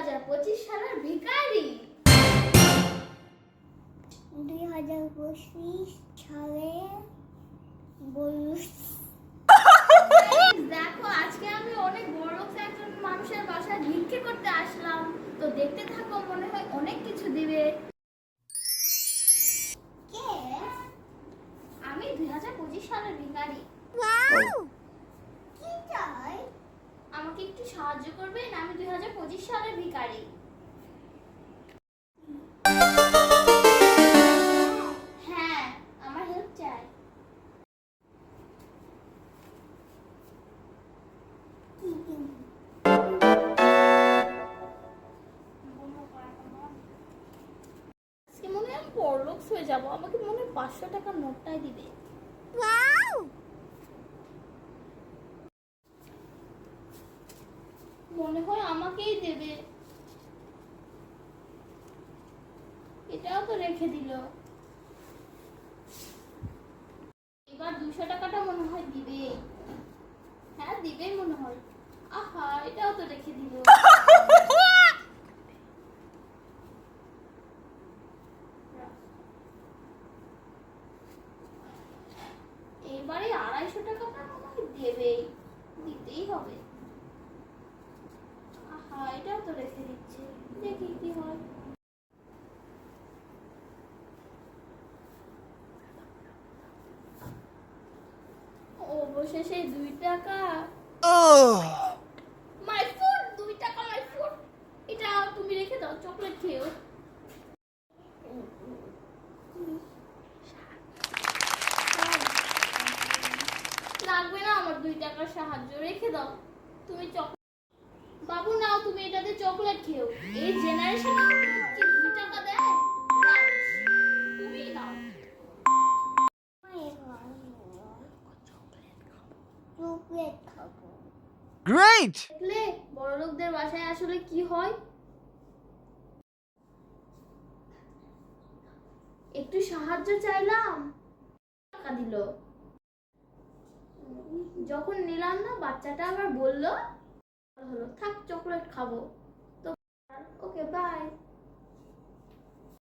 2025 সালের ভিখারি। 2025 সালে বলুস দেখো আজকে আমি অনেক বড়লোক একজন মানুষের বাসায় ভিক্ষে করতে আসলাম, তো দেখতে থাকো, মনে হয় অনেক কিছু দিবে। কে? আমি 2025 সালের ভিখারি। কি চাই? আমাকে একটু সাহায্য করবেন? আমি 2025 সালের ভিখারি। হ্যাঁ, আমার হেল্প চাই। আজকে মনে হয় আমি বড়লোক হয়ে যাবো, আমাকে মনে হয় 500 টাকার নোটটাই দিবে। মনে হয় আমাকেই দেবে। এটাও তো রেখে দিল। এবার 200 টাকাটা মনে হয় দিবে। হ্যাঁ, দিবে মনে হয়। আহা, এটাও তো রেখে দিল। এবারে 250 টাকাটা মনে হয় দেবেই, দিতেই হবে। আহা, এটাও তো রেখে দিচ্ছে, দেখি কি হয়। অবশেষে 2 টাকা। মাই ফুড, 2 টাকা মাই ফুড। এটা তুমি রেখে দাও, চকলেট খেও। লাগবে না আমার 2 টাকার সাহায্য, রেখে দাও। তুমি বাবু নাও, তুমি এটাতে চকলেট খেও। এই জেনারেশনে কি 2 টাকা দেয়? নাও, তুমি নাও। চকলেট খাবো। Great! দেখলে বড়লোকদের বাসায় আসলে কি হয়। একটু সাহায্য চাইলাম, টাকা দিল। যখন নিলাম না, বাচ্চাটা আবার বলল হলো থাক চকলেট খাবো।